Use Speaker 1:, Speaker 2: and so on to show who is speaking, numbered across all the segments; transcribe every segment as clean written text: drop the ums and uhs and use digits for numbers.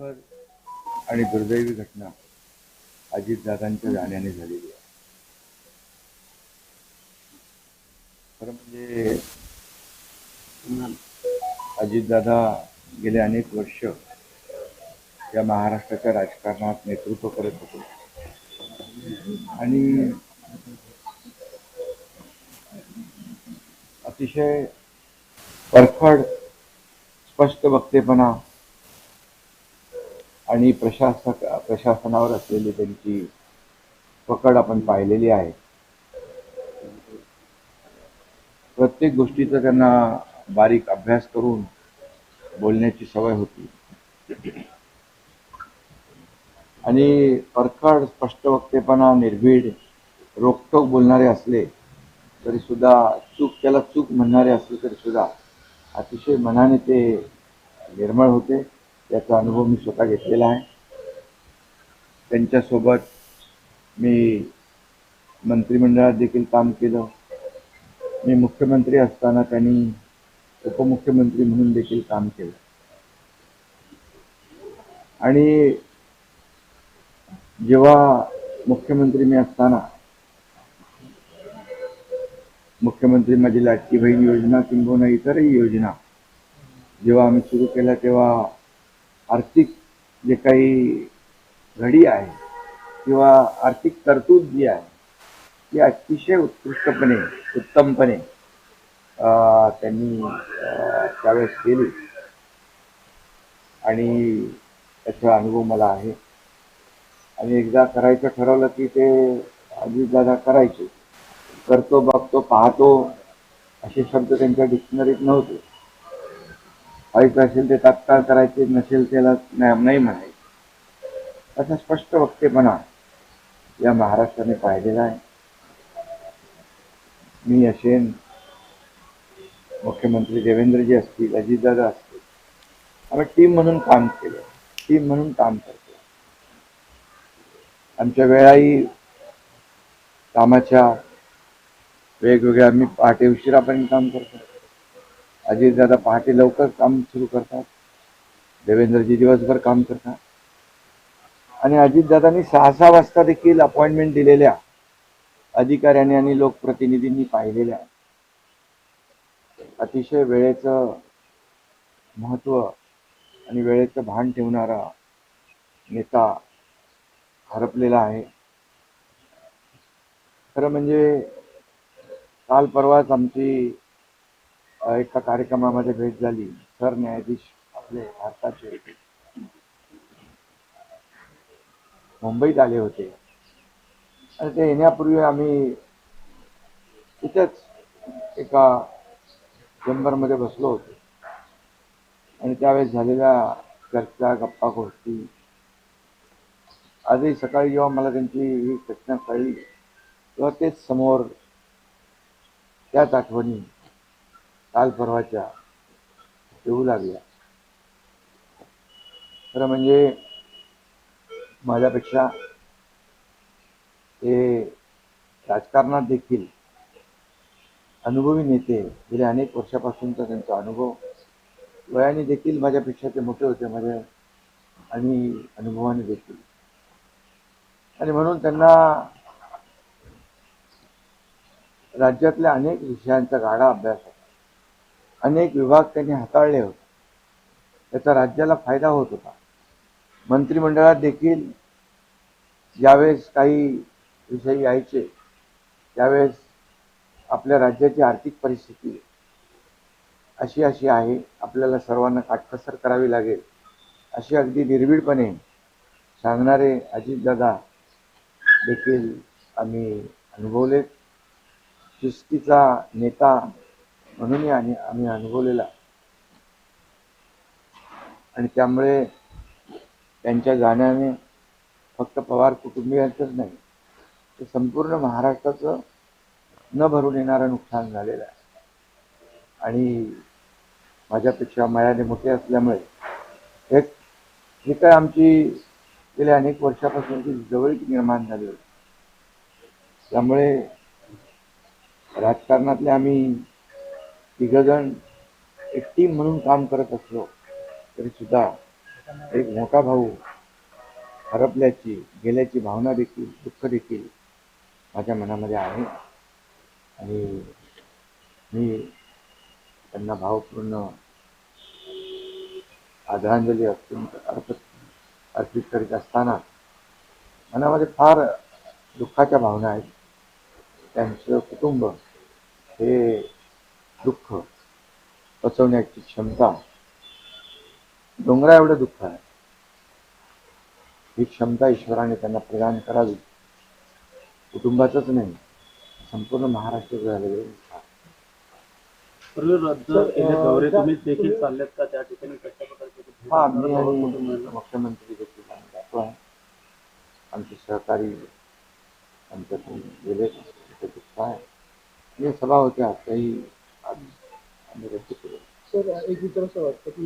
Speaker 1: दुःखद आणि दुर्दैवी घटना अजितदादांच्या जाण्याने झालेली आहे. खरं म्हणजे अजितदादा गेले अनेक वर्ष या महाराष्ट्राच्या राजकारणात नेतृत्व करत होते आणि अतिशय परखड स्पष्ट वक्तेपणा आणि प्रशासनावर असलेली त्यांची पकड आपण पाहिलेली आहे. प्रत्येक गोष्टीचा त्यांना बारीक अभ्यास करून बोलण्याची सवय होती आणि परखड स्पष्ट वक्तेपणा, निर्भीड, रोखठोक बोलणारे असले तरी सुद्धा त्याला चूक म्हणणारे असले तरी सुद्धा अतिशय मनाने ते निर्मळ होते. त्याचा अनुभव मी स्वतः घेतलेला आहे. त्यांच्यासोबत मी मंत्रिमंडळात देखील काम केलं. मी मुख्यमंत्री असताना त्यांनी उपमुख्यमंत्री म्हणून देखील काम केलं आणि जेव्हा मुख्यमंत्री मी असताना मुख्यमंत्री माझी लाडकी बहीण योजना किंबहुना इतरही योजना जेव्हा आम्ही सुरू केल्या तेव्हा आर्थिक जे काही घडी आहे किंवा आर्थिक तरतूद जी आहे ती अतिशय उत्तमपणे त्यांनी त्यावेळेस केली आणि त्याचा अनुभव मला आहे. आणि एकदा करायचं ठरवलं की ते अजितदादा करायचे. करतो, बघतो, पाहतो असे शब्द त्यांच्या डिक्शनरीत नव्हते. व्हायचं असेल ते तात्काळ करायचे, नसेल त्याला नाही म्हणायचे. त्याचा स्पष्ट वक्तेपणा या महाराष्ट्राने पाहिलेला आहे. मी असेन, मुख्यमंत्री देवेंद्रजी असतील, अजितदादा असतील, आम्ही टीम म्हणून काम केलं, टीम म्हणून काम करतो. आमच्या वेळाही कामाच्या वेगवेगळ्या, आम्ही पहाटे उशिरापर्यंत काम करतो. अजितदादा पहाटे लवकर काम सुरू करतात, देवेंद्रजी दिवसभर काम करतात. आणि अजितदादांनी 6-6 वाजता देखील अपॉइंटमेंट दिलेल्या अधिकाऱ्यांनी आणि लोकप्रतिनिधींनी पाहिलेल्या अतिशय वेळेचं महत्त्व आणि वेळेचं भान ठेवणारा नेता हरपलेला आहे. खरं म्हणजे काल परवाच आमची एका कार्यक्रमामध्ये भेट झाली. सरन्यायाधीश आपले भारताचे मुंबईत आले होते आणि ते येण्यापूर्वी आम्ही इथेच एका चेंबरमध्ये बसलो होतो आणि त्यावेळेस झालेल्या चर्चा, गप्पा गोष्टी, आजही सकाळी जेव्हा मला त्यांची ही घटना कळली तेव्हा तेच समोर त्याच आठवणी काल परवाच्या येऊ लागल्या. खरं म्हणजे माझ्यापेक्षा हे राजकारणात देखील अनुभवी नेते, गेल्या अनेक वर्षापासूनचा त्यांचा अनुभव, वयाने देखील माझ्यापेक्षा ते मोठे होते माझ्या आणि अनुभवाने देखील. आणि म्हणून त्यांना राज्यातल्या अनेक विषयांचा गाढा अभ्यास होता. अनेक विभाग त्यांनी हाताळले होते. त्याचा राज्याला फायदा होत होता. मंत्रिमंडळात देखील ज्यावेळेस काही विषय यायचे त्यावेळेस आपल्या राज्याची आर्थिक परिस्थिती अशी आहे, आपल्याला सर्वांना काटकसर करावी लागेल, अशी अगदी निर्भीडपणे सांगणारे अजितदादा देखील आम्ही अनुभवले. शिस्तीचा नेता म्हणूनही आम्ही अनुभवलेला आणि त्यामुळे त्यांच्या जाण्याने फक्त पवार कुटुंबियांचंच नाही, तर संपूर्ण महाराष्ट्राचं न भरून येणारं नुकसान झालेलं आहे. आणि माझ्यापेक्षा वयाने मोठे असल्यामुळे ही काय आमची गेल्या अनेक वर्षापासूनची जवळीक निर्माण झाली होती. त्यामुळे राजकारणातले आम्ही तिघजण एक टीम म्हणून काम करत असलो तरी सुद्धा एक मोठा भाऊ हरपल्याची गेल्याची भावना देखील दुःख देखील माझ्या मनामध्ये आहे आणि मी त्यांना भावपूर्ण आदरांजली अर्पित करीत असताना मनामध्ये फार दुःखाच्या भावना आहेत. त्यांचं कुटुंब हे दुःख पचवण्याची क्षमता डोंगरा एवढं दुःख आहे. ही क्षमता ईश्वराने त्यांना प्रदान करावी. कुटुंबाचंच नाही, संपूर्ण महाराष्ट्र झालेले
Speaker 2: दौरे तुम्ही देखील चाललेत का त्या ठिकाणी? कशा प्रकारचे
Speaker 1: मी आणि मुख्यमंत्री देखील आम्ही जातो आहे. आमचे सहकारी आमच्यातून गेले दुःख आहे आणि सभा होत्या आजही आम्ही रद्द केलं.
Speaker 3: सर, एक विचार असं वाटतं की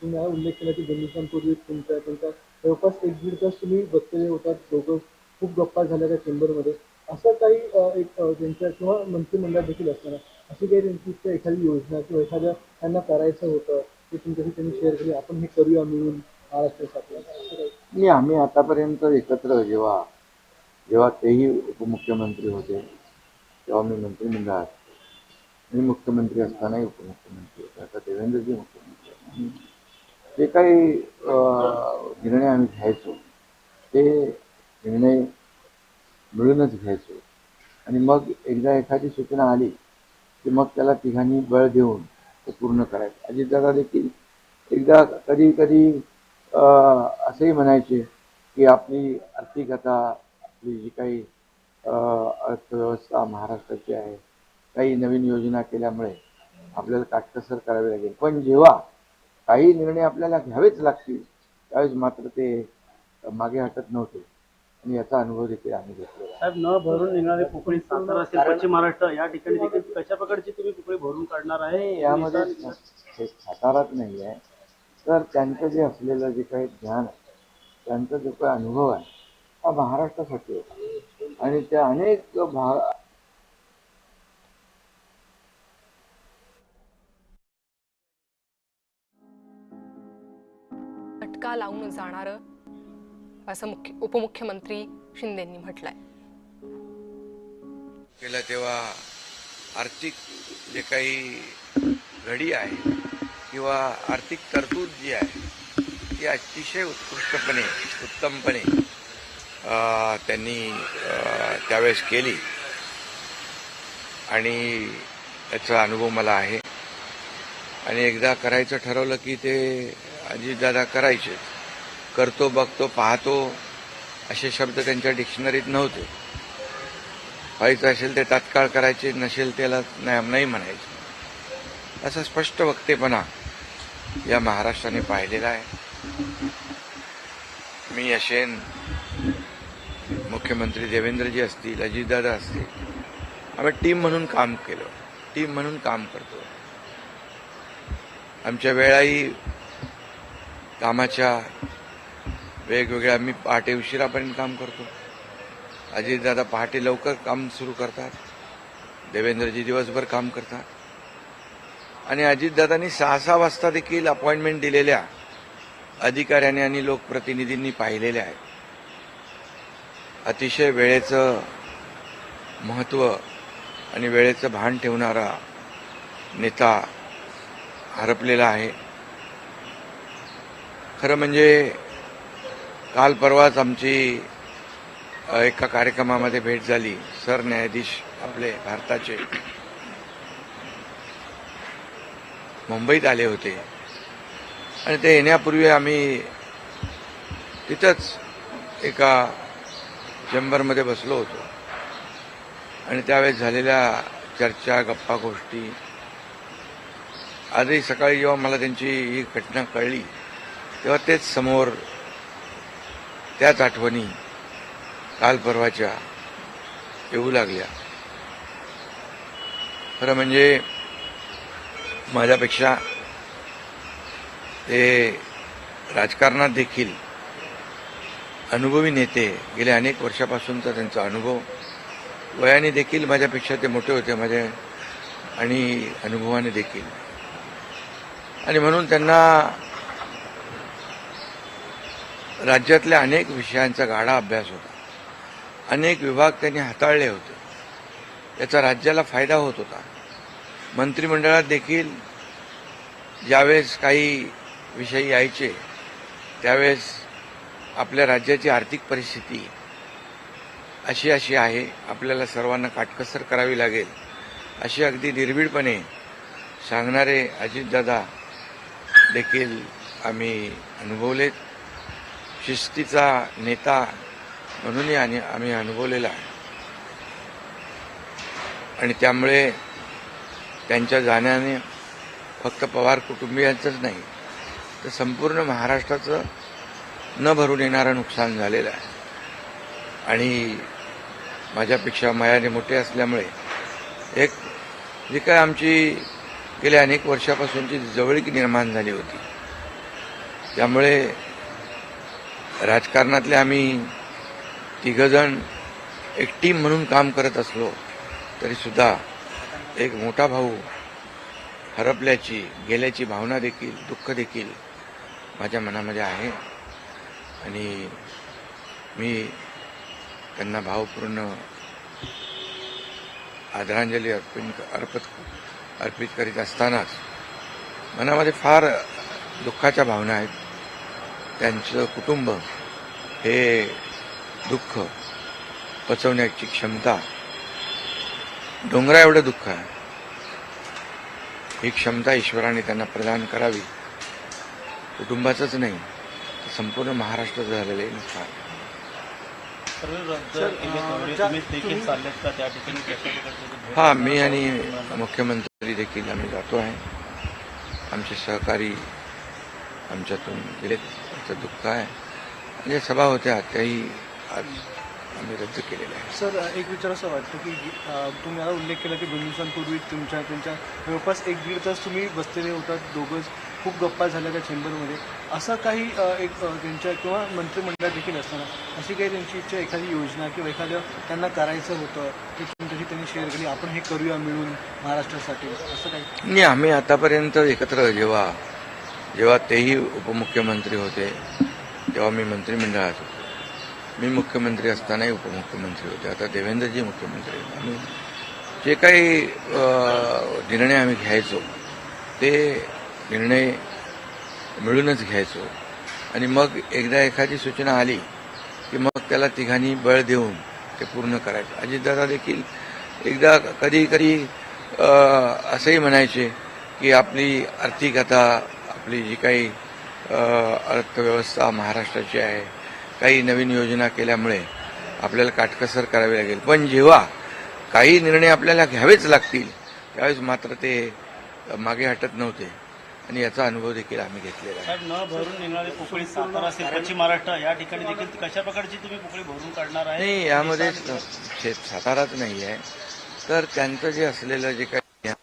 Speaker 3: तुम्ही हा उल्लेख केला की 2 दिवसांपूर्वी तुमच्या जवळपास 1-1.5 तास तुम्ही बसलेले होतात, दोघं खूप गप्पा झाल्या त्या चेंबरमध्ये. असं काही एक त्यांच्या किंवा मंत्रिमंडळात देखील असताना अशी काही त्यांची एखादी योजना किंवा एखाद्या त्यांना करायचं होतं ते तुमच्याशी त्यांनी शेअर केली, आपण हे करूया मिळून महाराष्ट्रासाठी, असं काही?
Speaker 1: नाही, आम्ही आतापर्यंत एकत्र जेव्हा तेही उपमुख्यमंत्री होते तेव्हा मी मंत्रिमंडळात, मी मुख्यमंत्री असतानाही उपमुख्यमंत्री होते, आता देवेंद्रजी मुख्यमंत्री आहेत. जे काही निर्णय आम्ही घ्यायचो ते निर्णय मिळूनच घ्यायचो आणि मग एकदा एखादी सूचना आली की मग त्याला तिघांनी बळ देऊन ते पूर्ण करायचं. अजितदादा देखील एकदा कधी कधी असंही म्हणायचे की आपली आर्थिक आपली जी काही अर्थव्यवस्था महाराष्ट्राची आहे, काही नवीन योजना केल्यामुळे आपल्याला काटकसर करावी लागेल, पण जेव्हा काही निर्णय आपल्याला घ्यावेच लागतील त्यावेळेस मात्र ते मागे हटत नव्हते आणि याचा अनुभव देखील आम्ही घेतलेला.
Speaker 2: साहेब, न भरून निघणारे पोकळी सातारा असेल, पश्चिम महाराष्ट्र या ठिकाणी देखील कशा प्रकारची तुम्ही पोकळी भरून काढणार आहे?
Speaker 1: यामध्ये हे साताराच नाही आहे, तर त्यांचं जे असलेलं जे काही ज्ञान आहे, त्यांचा जो काही अनुभव आहे हा महाराष्ट्रासाठी होता आणि त्या अनेक
Speaker 4: फटका लावून जाणारं असं उपमुख्यमंत्री शिंदेंनी म्हटलंय.
Speaker 5: केलं तेव्हा आर्थिक जे काही घडी आहे किंवा आर्थिक तरतूद जी आहे ती अतिशय उत्तमपणे त्यांनी त्यावेळेस केली आणि त्याचा अनुभव मला आहे. आणि एकदा करायचं ठरवलं की ते अजितदादा करायचे. करतो, बघतो, पाहतो असे शब्द त्यांच्या डिक्शनरीत नव्हते. व्हायचं असेल ते तात्काळ करायचे, नसेल त्याला नाही म्हणायचे. असा स्पष्ट वक्तेपणा या महाराष्ट्राने पाहिलेला आहे. मी असेन, मुख्यमंत्री देवेंद्रजी असतील, अजितदादा असतील, आम्ही टीम म्हणून काम केलं, टीम म्हणून काम करतो. आमच्या वेळाही कामाच्या वेगवेगळ्या, आम्ही पहाटे उशिरापर्यंत काम करतो. अजितदादा पहाटे लवकर काम सुरू करतात, देवेंद्रजी दिवसभर काम करतात. आणि अजितदादांनी 6-6 वाजता देखील अपॉइंटमेंट दिलेल्या अधिकाऱ्यांनी आणि लोकप्रतिनिधींनी पाहिलेल्या आहेत. अतिशय वेळेचं महत्त्व आणि वेळेचं भान ठेवणारा नेता हरपलेला आहे. खरं म्हणजे काल परवाच आमची एका कार्यक्रमामध्ये भेट झाली. सरन्यायाधीश आपले भारताचे मुंबईत आले होते आणि ते येण्यापूर्वी आम्ही तिथंच एका चेंबरमध्ये बसलो होतो आणि त्यावेळेस झालेल्या चर्चा, गप्पा गोष्टी, आजही सकाळी जेव्हा मला त्यांची ही घटना कळली तेव्हा तेच समोर त्याच आठवणी काल परवाच्या येऊ लागल्या. खरं म्हणजे माझ्यापेक्षा ते राजकारणात देखील अनुभवी नेते, गेल्या अनेक वर्षापासूनचा त्यांचा अनुभव, वयाने देखील माझ्यापेक्षा ते मोठे होते माझ्या आणि अनुभवाने देखील. आणि म्हणून त्यांना राज्यातल्या अनेक विषयांचा गाढा अभ्यास होता. अनेक विभाग त्यांनी हाताळले होते. याचा राज्याला फायदा होत होता. मंत्रिमंडळात देखील ज्यावेळेस काही विषय यायचे त्यावेळेस आपल्या राज्याची आर्थिक परिस्थिती अशी आहे, आपल्याला सर्वांना काटकसर करावी लागेल अशी अगदी निर्भीडपणे सांगणारे अजितदादा देखील आम्ही अनुभवलेत. शिस्तीचा नेता म्हणूनही आम्ही अनुभवलेला आहे आणि त्यामुळे त्यांच्या जाण्याने फक्त पवार कुटुंबियांचंच नाही तर संपूर्ण महाराष्ट्राचं न भरून येणारं नुकसान झालेलं आहे. आणि माझ्यापेक्षा वयाने मोठे असल्यामुळे एक जी काय आमची गेल्या अनेक वर्षापासूनची जवळीक निर्माण झाली होती, त्यामुळे राजकारणातले आम्ही तिघजण एक टीम म्हणून काम करत असलो तरीसुद्धा एक मोठा भाऊ हरपल्याची गेल्याची भावना देखील, दुःख देखील माझ्या मनामध्ये आहे आणि मी त्यांना भावपूर्ण आदरांजली अर्पित करीत असतानाच मनामध्ये फार दुःखाच्या भावना आहेत. त्यांचं कुटुंब हे दुःख पचवण्याची क्षमता डोंगरा एवढं दुःख आहे. ही क्षमता ईश्वराने त्यांना प्रदान करावी. कुटुंबाचंच नाही तर संपूर्ण महाराष्ट्राचं झालेलं आहे नुकसान. हा, मी आणि मुख्यमंत्री देखील आम्ही जातो आहे. आमचे सहकारी आमच्यातून गेले, त्याचं दुःख आहे. म्हणजे सभा होत्या त्याही आज आम्ही रद्द केलेल्या आहे.
Speaker 3: सर, एक विचार असं वाटतं की तुम्ही आता उल्लेख केला की 2 दिवसांपूर्वी त्यांच्या जवळपास 1-1.5 तास तुम्ही बसलेले होतात, दोघंच खूप गप्पा झाल्या त्या चेंबरमध्ये. असं काही एक त्यांच्या किंवा मंत्रिमंडळात देखील असताना अशी काही त्यांची इच्छा, एखादी योजना किंवा एखादं त्यांना करायचं होतं की तुमच्याशी त्यांनी शेअर केली, आपण हे करूया मिळून महाराष्ट्रासाठी, असं काही?
Speaker 5: नाही, आम्ही आतापर्यंत एकत्र जेव्हा तेही उपमुख्यमंत्री होते तेव्हा मी मंत्रिमंडळात होतो. मी मुख्यमंत्री असतानाही उपमुख्यमंत्री होते. आता देवेंद्रजी मुख्यमंत्री आहेत. आम्ही जे काही निर्णय आम्ही घ्यायचो ते निर्णय मिळूनच घ्यायचो आणि मग एकदा एखादी सूचना आली की मग त्याला तिघांनी बळ देऊन ते पूर्ण करायचं. अजितदादा देखील एकदा कधी असंही म्हणायचे की आपली आर्थिक आपली जी काही अर्थव्यवस्था महाराष्ट्राची आहे, काही नवीन योजना केल्यामुळे आपल्याला काटकसर करावी लागेल, पण जेव्हा काही निर्णय आपल्याला घ्यावेच लागतील त्यावेळेस मात्र ते मागे हटत नव्हते आणि याचा अनुभव देखील आम्ही घेतलेला आहे.
Speaker 2: साहेब, न भरून निघणारी पोकळी सातारा असेल, पश्चिम महाराष्ट्र या ठिकाणी देखील कशा प्रकारची तुम्ही पोकळी भरून काढणार आहे?
Speaker 5: नाही, यामध्ये साताराच नाही आहे तर त्यांचं जे असलेलं जे काही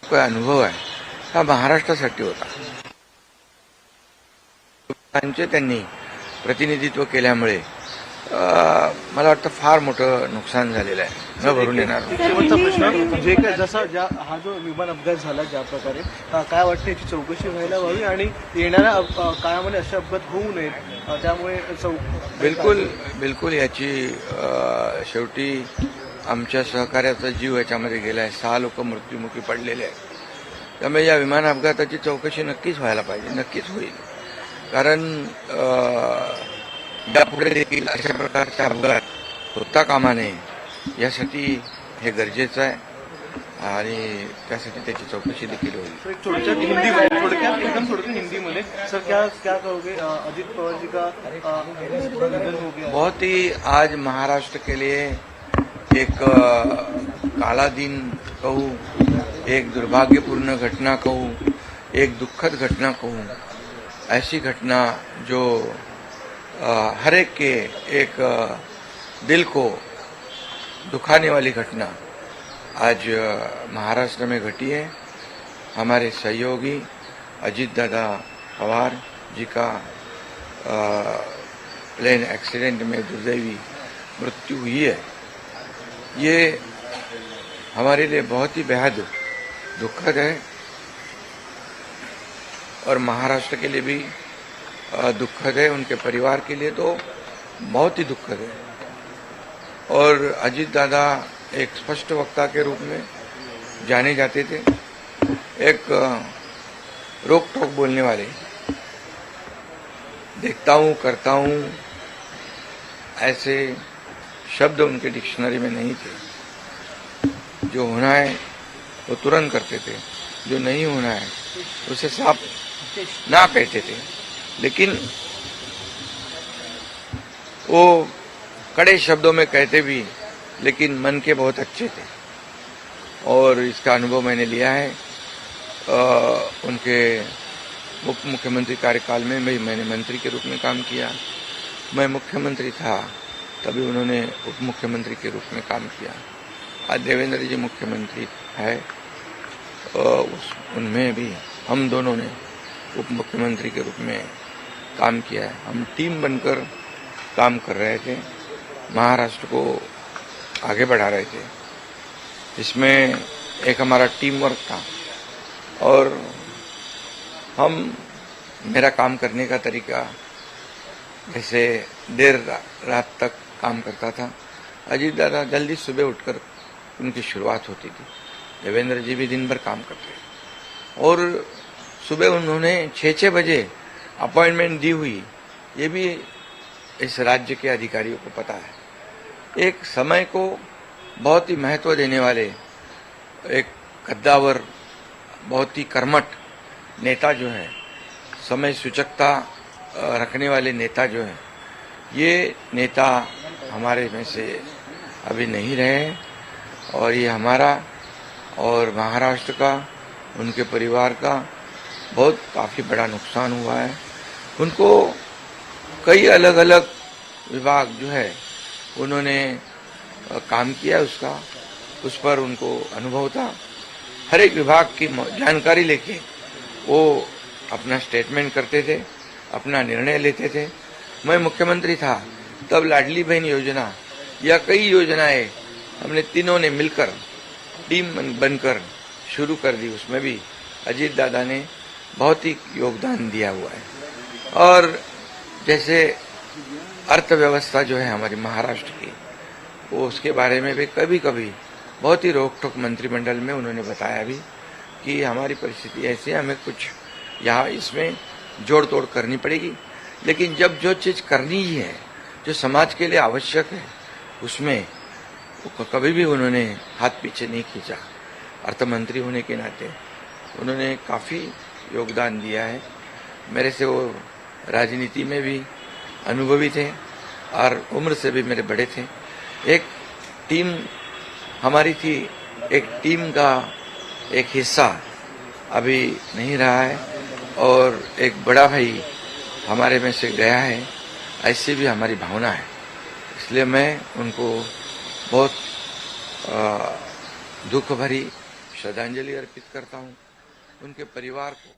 Speaker 5: अनुभव आहे हा महाराष्ट्रासाठी होता. त्यांनी प्रतिनिधित्व केल्यामुळे मला वाटतं फार मोठं नुकसान झालेलं आहे, न भरून येणार.
Speaker 3: शेवटचा प्रश्न, जे काय जसा हा जो विमान अपघात झाला ज्या प्रकारे, काय वाटतं याची चौकशी व्हायला हवी आणि येणाऱ्या काळामध्ये असे अपघात होऊ नयेत, त्यामुळे
Speaker 5: बिलकुल याची शेवटी आमच्या सहकार्याचा जीव याच्यामध्ये गेला आहे. 6 लोक मृत्युमुखी पडलेले आहेत. त्यामुळे या विमान अपघाताची चौकशी नक्कीच व्हायला पाहिजे, नक्कीच होईल. कारण यापुढे देखील अशा प्रकारचा अपघात होता कामा नये यासाठी हे गरजेचं आहे आणि त्यासाठी त्याची चौकशी देखील होईल.
Speaker 3: थोडक्यात हिंदीमध्ये सर, क्या कहोगे? अजित पवार जी का निधन हो गया.
Speaker 5: बहुत ही आज महाराष्ट्र के लिए एक काला दिन कहूँ, एक दुर्भाग्यपूर्ण घटना कहूँ, एक दुखद घटना कहूँ, ऐसी घटना जो हर एक के एक दिल को दुखाने वाली घटना आज महाराष्ट्र में घटी है. हमारे सहयोगी अजितदादा पवार जी का प्लेन एक्सीडेंट में दुर्दैवी मृत्यु हुई है. ये हमारे लिए बहुत ही बेहद दुखद है और महाराष्ट्र के लिए भी दुखद है, उनके परिवार के लिए तो बहुत ही दुखद है। और अजीत दादा एक स्पष्ट वक्ता के रूप में जाने जाते थे, एक रोक टोक बोलने वाले। देखता हूँ, करता हूँ, ऐसे शब्द उनके डिक्शनरी में नहीं थे। जो होना है वो तुरंत करते थे, जो नहीं होना है उसे साफ ना कहते थे। लेकिन वो कड़े शब्दों में कहते भी, लेकिन मन के बहुत अच्छे थे। और इसका अनुभव मैंने लिया है। उनके उप मुख्यमंत्री कार्यकाल में मैंने मंत्री के रूप में काम किया। मैं मुख्यमंत्री था तभी उन्होंने उप मुख्यमंत्री के रूप में काम किया। आज देवेंद्र जी मुख्यमंत्री है, उनमें भी हम दोनों ने उप मुख्यमंत्री के रूप में काम किया है। हम टीम बनकर काम कर रहे थे, महाराष्ट्र को आगे बढ़ा रहे थे। इसमें एक हमारा टीम वर्क था और मेरा काम करने का तरीका जैसे देर रात तक काम करता था। अजीत दादा जल्दी सुबह उठकर उनकी शुरुआत होती थी। देवेंद्र जी भी दिन भर काम करते और सुबह उन्होंने 6 बजे अपॉइंटमेंट दी हुई, ये भी इस राज्य के अधिकारियों को पता है। एक समय को बहुत ही महत्व देने वाले, एक कद्दावर, बहुत ही कर्मठ नेता जो है, समय सूचकता रखने वाले नेता जो है, ये नेता हमारे में से अभी नहीं रहे। और ये हमारा और महाराष्ट्र का, उनके परिवार का बहुत काफ़ी बड़ा नुकसान हुआ है। उनको कई अलग अलग विभाग जो है उन्होंने काम किया, उस पर उनको अनुभव था। हर एक विभाग की जानकारी लेके वो अपना स्टेटमेंट करते थे, अपना निर्णय लेते थे। मैं मुख्यमंत्री था तब लाडली बहन योजना या कई योजनाएं हमने तीनों ने मिलकर टीम बनकर शुरू कर दी। उसमें भी अजीत दादा ने बहुत ही योगदान दिया हुआ है। और जैसे अर्थव्यवस्था जो है हमारी महाराष्ट्र की, वो उसके बारे में भी कभी कभी बहुत ही रोक टोक मंत्रिमंडल में उन्होंने बताया भी कि हमारी परिस्थिति ऐसी है, हमें कुछ यहाँ इसमें जोड़ तोड़ करनी पड़ेगी। लेकिन जब जो चीज़ करनी ही है, जो समाज के लिए आवश्यक है, उसमें कभी भी उन्होंने हाथ पीछे नहीं खींचा। अर्थमंत्री होने के नाते उन्होंने काफ़ी योगदान दिया है। मेरे से वो राजनीति में भी अनुभवी थे और उम्र से भी मेरे बड़े थे। एक टीम हमारी थी, एक टीम का एक हिस्सा अभी नहीं रहा है और एक बड़ा भाई हमारे में से गया है, ऐसी भी हमारी भावना है। इसलिए मैं उनको बहुत दुख भरी श्रद्धांजलि अर्पित करता हूँ, उनके परिवार को।